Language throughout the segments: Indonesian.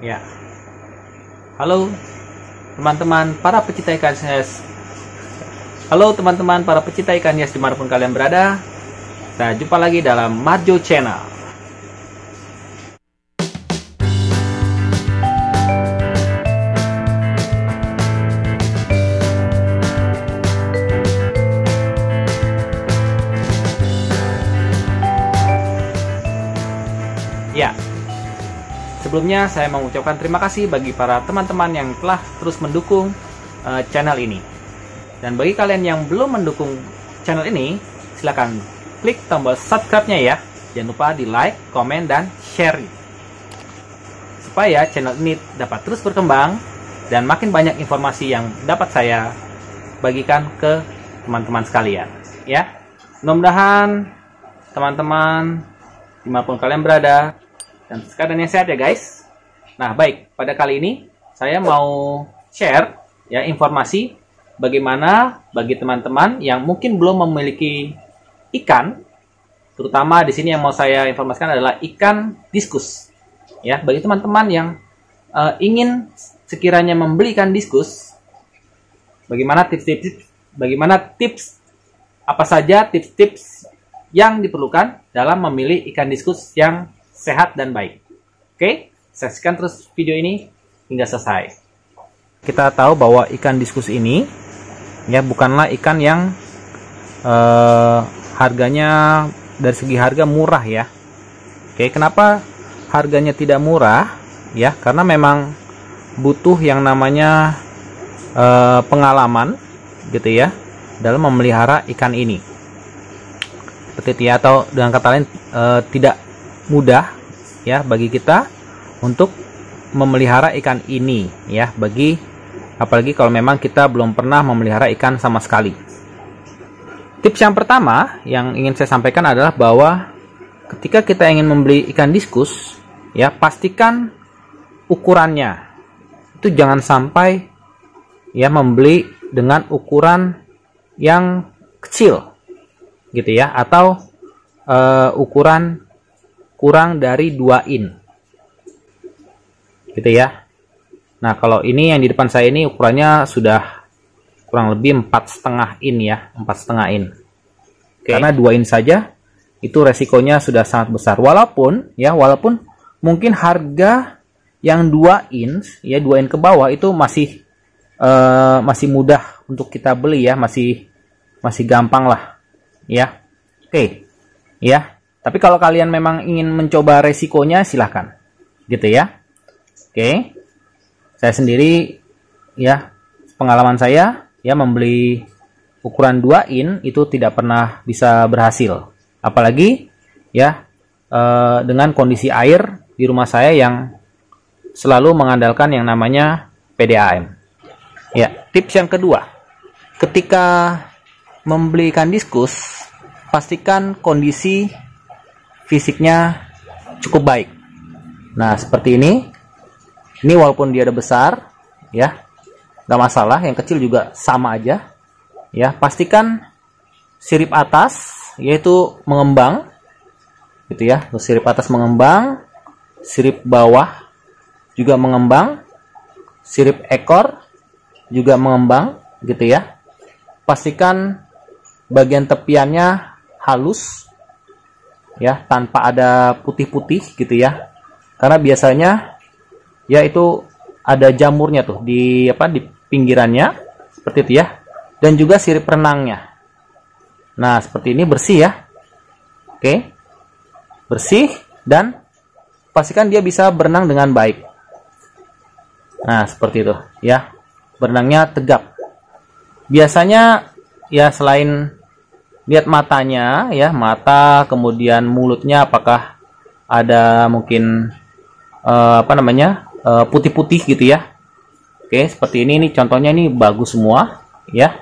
Ya. Halo teman-teman para pecinta ikan hias. Halo teman-teman para pecinta ikan hias dimanapun kalian berada. Kita jumpa lagi dalam Marjo Channel. Ya. Sebelumnya saya mengucapkan terima kasih bagi para teman-teman yang telah terus mendukung channel ini. Dan bagi kalian yang belum mendukung channel ini, silakan klik tombol subscribe-nya ya. Jangan lupa di like, komen, dan share. Supaya channel ini dapat terus berkembang dan makin banyak informasi yang dapat saya bagikan ke teman-teman sekalian. Ya, mudah-mudahan teman-teman dimanapun kalian berada dan keadaan yang sehat ya guys. Nah baik, pada kali ini saya mau share ya informasi bagaimana bagi teman-teman yang mungkin belum memiliki ikan, terutama di sini yang mau saya informasikan adalah ikan diskus. Ya, bagi teman-teman yang ingin sekiranya membeli ikan diskus, bagaimana tips apa saja tips-tips yang diperlukan dalam memilih ikan diskus yang sehat dan baik. Oke, saksikan terus video ini hingga selesai. Kita tahu bahwa ikan diskus ini ya bukanlah ikan yang harganya dari segi harga murah ya. Oke, kenapa harganya tidak murah? Ya, karena memang butuh yang namanya pengalaman gitu ya dalam memelihara ikan ini. Seperti itu ya, atau dengan kata lain tidak mudah ya bagi kita untuk memelihara ikan ini ya, apalagi kalau memang kita belum pernah memelihara ikan sama sekali. Tips yang pertama yang ingin saya sampaikan adalah bahwa ketika kita ingin membeli ikan diskus ya, pastikan ukurannya itu jangan sampai ya membeli dengan ukuran yang kecil gitu ya, atau ukuran kurang dari 2 in gitu ya. Nah kalau ini yang di depan saya ini ukurannya sudah kurang lebih 4,5 in ya, 4,5 in. Karena 2 in saja itu resikonya sudah sangat besar, walaupun mungkin harga yang 2 in ya, 2 in ke bawah itu masih mudah untuk kita beli ya, masih gampang lah ya. Oke ya. Tapi kalau kalian memang ingin mencoba resikonya, silahkan gitu ya. Oke, saya sendiri ya, pengalaman saya ya membeli ukuran 2 in itu tidak pernah bisa berhasil, apalagi ya dengan kondisi air di rumah saya yang selalu mengandalkan yang namanya PDAM. Ya, tips yang kedua, ketika membeli ikan diskus, pastikan kondisi fisiknya cukup baik. Nah seperti ini walaupun dia ada besar ya nggak masalah, yang kecil juga sama aja ya. Pastikan sirip atas yaitu mengembang gitu ya, sirip atas mengembang, sirip bawah juga mengembang, sirip ekor juga mengembang gitu ya. Pastikan bagian tepiannya halus ya, tanpa ada putih-putih gitu ya, karena biasanya ya itu ada jamurnya tuh di pinggirannya seperti itu ya, dan juga sirip renangnya. Nah seperti ini, bersih ya. Oke, bersih, dan pastikan dia bisa berenang dengan baik. Nah seperti itu ya, berenangnya tegap. Biasanya ya selain lihat matanya ya, mata, kemudian mulutnya apakah ada mungkin putih-putih gitu ya. Oke, seperti ini contohnya, ini bagus semua ya.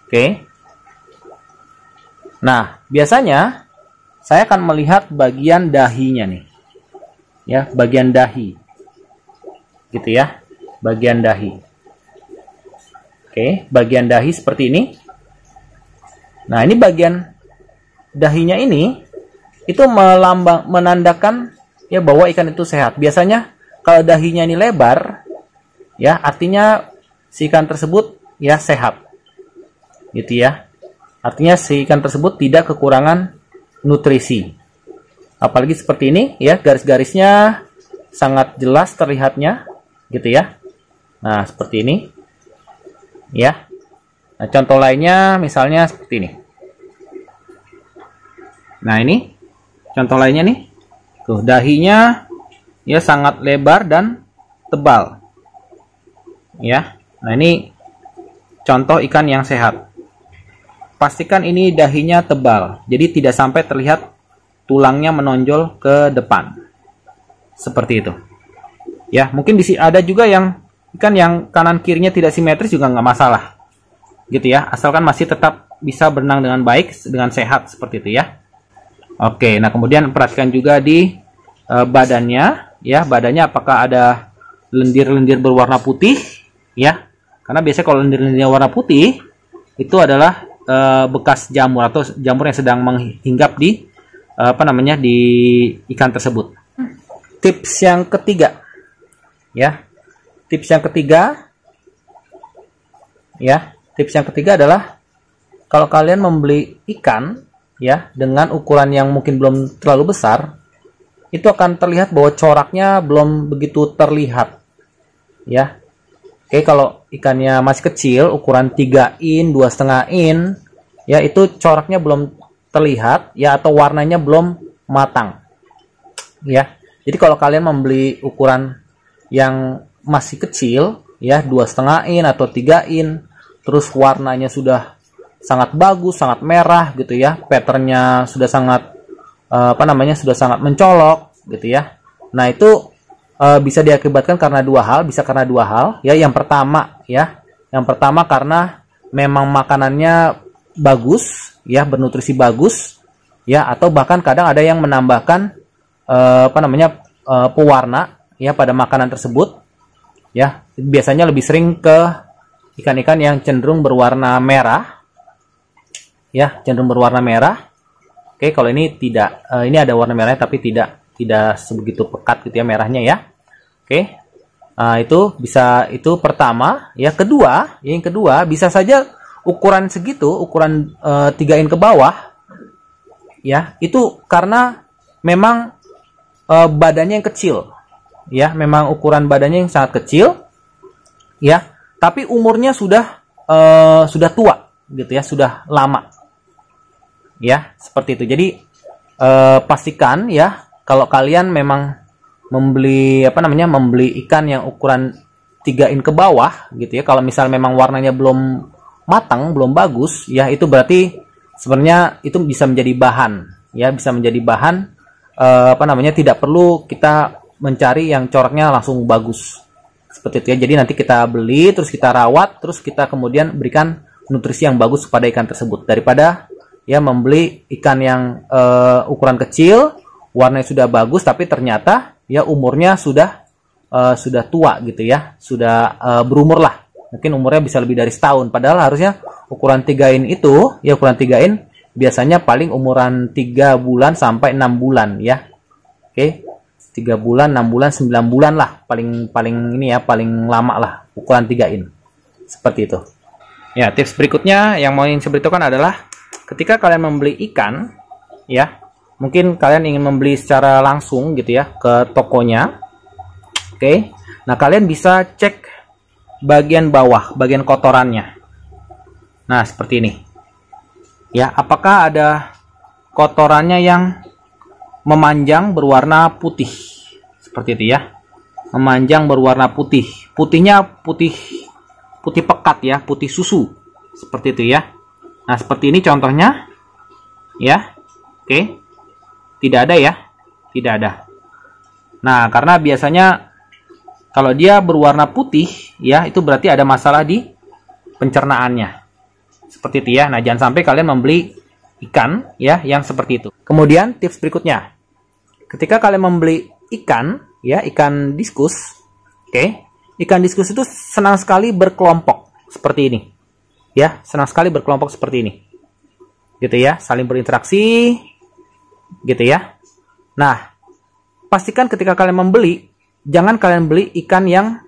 Oke, nah biasanya saya akan melihat bagian dahinya nih ya, bagian dahi gitu ya, bagian dahi. Oke, bagian dahi seperti ini. Nah ini bagian dahinya ini itu menandakan ya bahwa ikan itu sehat. Biasanya kalau dahinya ini lebar, ya artinya si ikan tersebut ya sehat, gitu ya. Artinya si ikan tersebut tidak kekurangan nutrisi. Apalagi seperti ini, ya garis-garisnya sangat jelas terlihatnya, gitu ya. Nah seperti ini, ya. Nah, contoh lainnya misalnya seperti ini. Nah ini contoh lainnya nih, tuh dahinya ya sangat lebar dan tebal, ya. Nah ini contoh ikan yang sehat. Pastikan ini dahinya tebal, jadi tidak sampai terlihat tulangnya menonjol ke depan, seperti itu. Ya mungkin ada juga yang ikan yang kanan kirinya tidak simetris juga nggak masalah, gitu ya, asalkan masih tetap bisa berenang dengan baik, dengan sehat, seperti itu ya. Oke, nah kemudian perhatikan juga di badannya, ya, badannya apakah ada lendir-lendir berwarna putih, ya, karena biasanya kalau lendir-lendir warna putih itu adalah bekas jamur atau jamur yang sedang menghinggap di di ikan tersebut. Tips yang ketiga, ya, tips yang ketiga adalah kalau kalian membeli ikan, ya, dengan ukuran yang mungkin belum terlalu besar, itu akan terlihat bahwa coraknya belum begitu terlihat, ya. Oke, kalau ikannya masih kecil, ukuran 3 in, 2,5 in, ya, itu coraknya belum terlihat, ya, atau warnanya belum matang, ya. Jadi kalau kalian membeli ukuran yang masih kecil, ya, 2,5 in atau 3 in, terus warnanya sudah sangat bagus, sangat merah, gitu ya, patternnya sudah sangat sudah sangat mencolok, gitu ya. Nah itu bisa diakibatkan karena dua hal, ya. Yang pertama karena memang makanannya bagus, ya, bernutrisi bagus, ya, atau bahkan kadang ada yang menambahkan pewarna, ya, pada makanan tersebut, ya. Biasanya lebih sering ke ikan-ikan yang cenderung berwarna merah, ya, cenderung berwarna merah. Oke, kalau ini tidak, ini ada warna merahnya tapi tidak sebegitu pekat, gitu ya, merahnya, ya. Oke, itu pertama, ya. Yang kedua bisa saja ukuran segitu, ukuran 3 in ke bawah, ya, itu karena memang badannya yang kecil, ya, memang ukuran badannya yang sangat kecil, ya, tapi umurnya sudah tua, gitu ya, sudah lama. Ya, seperti itu. Jadi pastikan, ya, kalau kalian memang membeli ikan yang ukuran 3 in ke bawah, gitu ya. Kalau misal memang warnanya belum matang, belum bagus, ya, itu berarti sebenarnya itu bisa menjadi bahan, ya, bisa menjadi bahan tidak perlu kita mencari yang coraknya langsung bagus. Seperti itu ya. Jadi nanti kita beli, terus kita rawat, terus kita kemudian berikan nutrisi yang bagus kepada ikan tersebut, daripada ya membeli ikan yang ukuran kecil, warnanya sudah bagus, tapi ternyata ya umurnya sudah tua, gitu ya, sudah berumur lah, mungkin umurnya bisa lebih dari setahun, padahal harusnya ukuran 3 in itu, ya, ukuran 3 in biasanya paling umuran 3 bulan sampai 6 bulan, ya. Oke, 3 bulan, 6 bulan, 9 bulan lah, paling ini ya, paling lama lah ukuran 3 in, seperti itu. Ya, tips berikutnya yang mau saya beritahukan adalah ketika kalian membeli ikan, ya, mungkin kalian ingin membeli secara langsung, gitu ya, ke tokonya. Oke, nah kalian bisa cek bagian bawah, bagian kotorannya. Nah seperti ini, ya, apakah ada kotorannya yang memanjang berwarna putih, seperti itu ya, memanjang berwarna putih, putihnya putih pekat, ya, putih susu, seperti itu ya. Nah seperti ini contohnya, ya. Oke, tidak ada, ya, tidak ada. Nah karena biasanya kalau dia berwarna putih, ya, itu berarti ada masalah di pencernaannya, seperti itu ya. Nah jangan sampai kalian membeli ikan, ya, yang seperti itu. Kemudian tips berikutnya, ketika kalian membeli ikan, ya, ikan diskus, oke, ikan diskus itu senang sekali berkelompok seperti ini, ya, senang sekali berkelompok seperti ini, gitu ya, saling berinteraksi, gitu ya. Nah pastikan ketika kalian membeli, jangan kalian beli ikan yang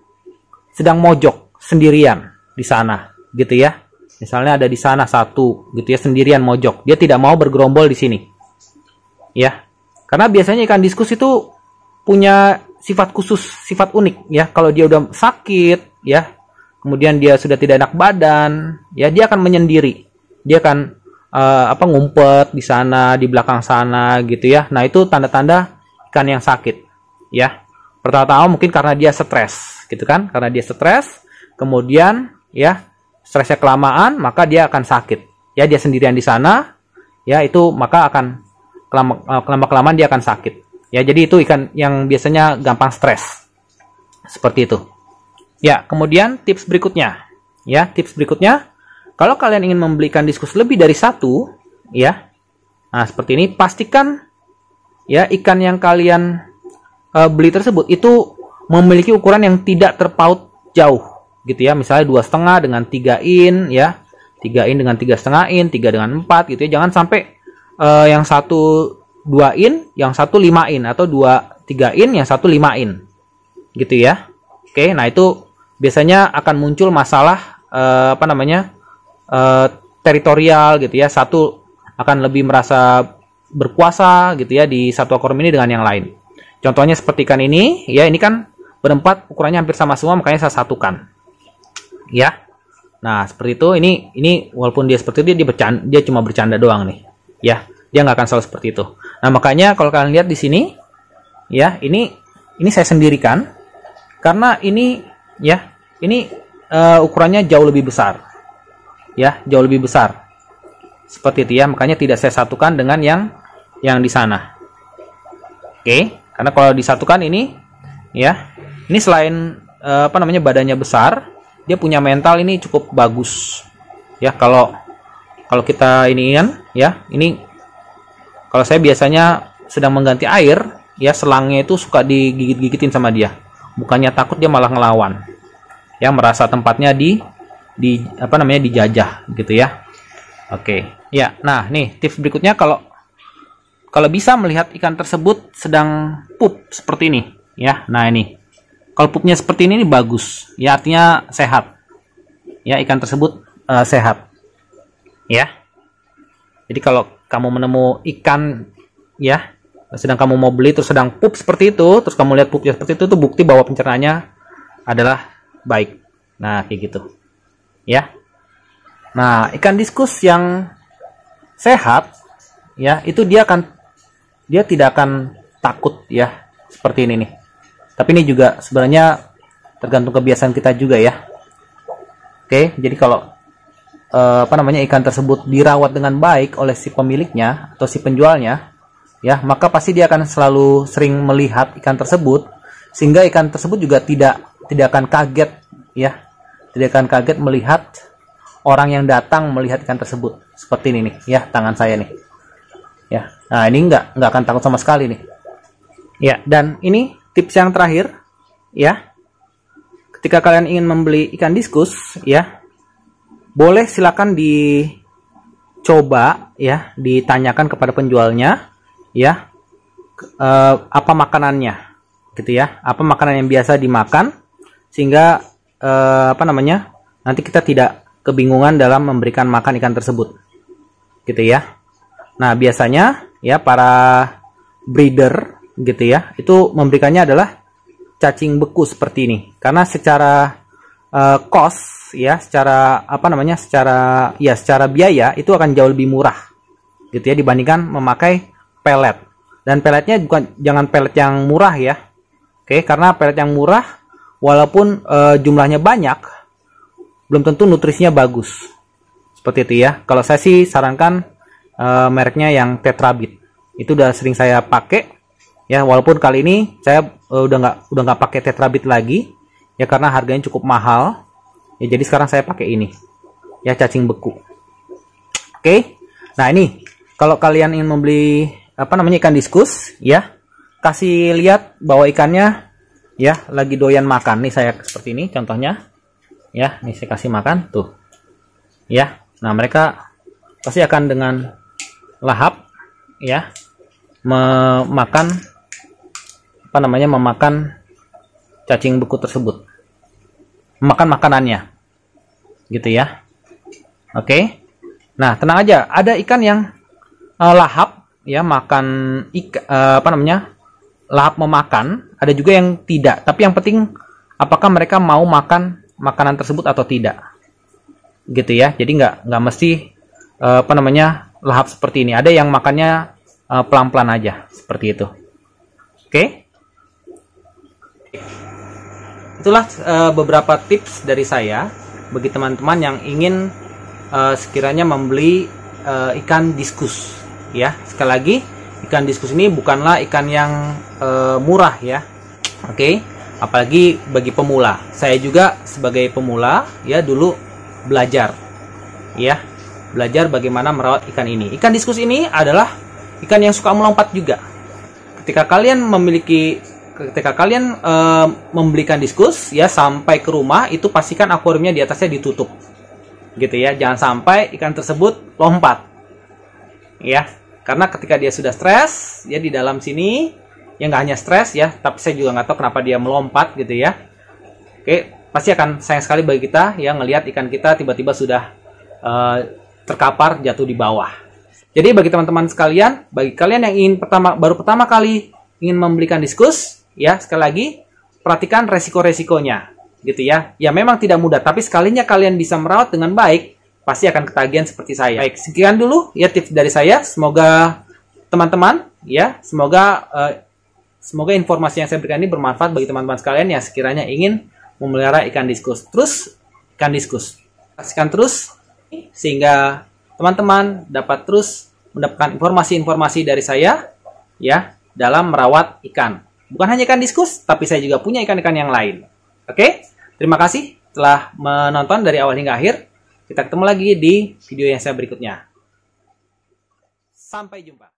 sedang mojok sendirian di sana, gitu ya. Misalnya ada di sana satu, gitu ya, sendirian mojok. Dia tidak mau bergerombol di sini, ya. Karena biasanya ikan diskus itu punya sifat khusus, sifat unik, ya. Kalau dia udah sakit, ya, kemudian dia sudah tidak enak badan, ya, dia akan menyendiri. Dia akan ngumpet di sana, di belakang sana, gitu ya. Nah, itu tanda-tanda ikan yang sakit, ya. Pertama-tama mungkin karena dia stres, gitu kan? Karena dia stres, kemudian ya stresnya kelamaan, maka dia akan sakit. Ya, dia sendirian di sana, ya, itu maka akan kelamaan dia akan sakit. Ya, jadi itu ikan yang biasanya gampang stres. Seperti itu. Ya, kemudian tips berikutnya. Ya, tips berikutnya, kalau kalian ingin membeli ikan diskus lebih dari satu, ya, nah seperti ini, pastikan ya ikan yang kalian beli tersebut itu memiliki ukuran yang tidak terpaut jauh, gitu ya. Misalnya 2,5 dengan 3 in, ya, 3 in dengan 3,5 in, 3 dengan 4, gitu ya. Jangan sampai yang satu 2 in, yang satu 5 in, atau 3 in, yang satu 5 in, gitu ya. Oke, nah itu biasanya akan muncul masalah teritorial, gitu ya. Satu akan lebih merasa berkuasa, gitu ya, di satu akuarium ini dengan yang lain. Contohnya seperti ikan ini, ya, ini kan berempat ukurannya hampir sama semua, makanya saya satukan, ya. Nah, seperti itu. Ini walaupun dia seperti itu, dia cuma bercanda doang nih, ya. Dia nggak akan selalu seperti itu. Nah, makanya kalau kalian lihat di sini, ya, ini saya sendirikan karena ini, ya, ini ukurannya jauh lebih besar, ya, jauh lebih besar. Seperti itu ya, makanya tidak saya satukan dengan yang di sana. Oke, karena kalau disatukan ini, ya, ini selain badannya besar, dia punya mental ini cukup bagus. Ya, kalau kita ini kan, ya, ini kalau saya biasanya sedang mengganti air, ya, selangnya itu suka digigit-gigitin sama dia. Bukannya takut, dia malah ngelawan. Ya, merasa tempatnya dijajah, gitu ya. Oke. Ya, nah, nih tips berikutnya, kalau bisa melihat ikan tersebut sedang pup seperti ini, ya. Nah, ini. Kalau pupnya seperti ini bagus, ya, artinya sehat. Ya, ikan tersebut sehat. Ya. Jadi kalau kamu menemu ikan, ya, sedang kamu mau beli terus sedang pup seperti itu, terus kamu lihat pupnya seperti itu bukti bahwa pencernaannya adalah baik. Nah, kayak gitu. Ya. Nah, ikan diskus yang sehat, ya, itu dia tidak akan takut, ya, seperti ini nih. Tapi ini juga sebenarnya tergantung kebiasaan kita juga, ya. Oke, jadi kalau ikan tersebut dirawat dengan baik oleh si pemiliknya atau si penjualnya, ya, maka pasti dia akan selalu sering melihat ikan tersebut, sehingga ikan tersebut juga tidak akan kaget, ya, tidak akan kaget melihat orang yang datang melihat ikan tersebut. Seperti ini nih, ya, tangan saya nih, ya. Nah, ini nggak akan takut sama sekali nih, ya. Dan ini tips yang terakhir, ya, ketika kalian ingin membeli ikan diskus, ya, boleh silakan dicoba, ya, ditanyakan kepada penjualnya, ya, apa makanannya, gitu ya, apa makanan yang biasa dimakan, sehingga nanti kita tidak kebingungan dalam memberikan makan ikan tersebut, gitu ya. Nah, biasanya, ya, para breeder, gitu ya, itu memberikannya adalah cacing beku seperti ini, karena secara cost, ya, secara secara biaya itu akan jauh lebih murah, gitu ya, dibandingkan memakai pelet. Dan peletnya jangan pelet yang murah, ya. Oke, karena pelet yang murah walaupun jumlahnya banyak, belum tentu nutrisinya bagus. Seperti itu, ya. Kalau saya sih sarankan mereknya yang Tetrabit. Itu udah sering saya pakai, ya, walaupun kali ini saya udah nggak pakai Tetrabit lagi, ya, karena harganya cukup mahal. Ya, jadi sekarang saya pakai ini, ya, cacing beku. Oke. Nah, ini kalau kalian ingin membeli ikan diskus, ya, kasih lihat bahwa ikannya, ya, lagi doyan makan. Nih saya seperti ini contohnya, ya, nih saya kasih makan tuh, ya. Nah, mereka pasti akan dengan lahap, ya, memakan cacing beku tersebut, makan makanannya, gitu ya. Oke. Nah, tenang aja, ada ikan yang lahap ya, makan lahap memakan, ada juga yang tidak. Tapi yang penting apakah mereka mau makan makanan tersebut atau tidak, gitu ya. Jadi nggak mesti lahap seperti ini. Ada yang makannya pelan-pelan aja seperti itu. Oke. Itulah beberapa tips dari saya bagi teman-teman yang ingin sekiranya membeli ikan diskus ya. Sekali lagi, ikan diskus ini bukanlah ikan yang murah ya. Oke. Apalagi bagi pemula. Saya juga sebagai pemula ya dulu belajar ya. Belajar bagaimana merawat ikan ini. Ikan diskus ini adalah ikan yang suka melompat juga. Ketika kalian membelikan diskus ya, sampai ke rumah itu pastikan akuariumnya di atasnya ditutup, gitu ya. Jangan sampai ikan tersebut lompat, ya. Karena ketika dia sudah stres, ya di dalam sini, ya nggak hanya stres ya, tapi saya juga nggak tahu kenapa dia melompat, gitu ya. Oke, pasti akan sayang sekali bagi kita ya ngelihat ikan kita tiba-tiba sudah terkapar jatuh di bawah. Jadi bagi teman-teman sekalian, bagi kalian yang ingin baru pertama kali ingin membelikan diskus, ya sekali lagi perhatikan resiko-resikonya, gitu ya. Ya memang tidak mudah, tapi sekalinya kalian bisa merawat dengan baik, pasti akan ketagihan seperti saya. Baik, sekian dulu ya tips dari saya. Semoga teman-teman ya, semoga informasi yang saya berikan ini bermanfaat bagi teman-teman sekalian yang sekiranya ingin memelihara ikan diskus. Terus ikan diskus, saksikan terus sehingga teman-teman dapat terus mendapatkan informasi-informasi dari saya ya dalam merawat ikan. Bukan hanya ikan diskus, tapi saya juga punya ikan-ikan yang lain. Oke? Terima kasih telah menonton dari awal hingga akhir. Kita ketemu lagi di video yang saya berikutnya. Sampai jumpa.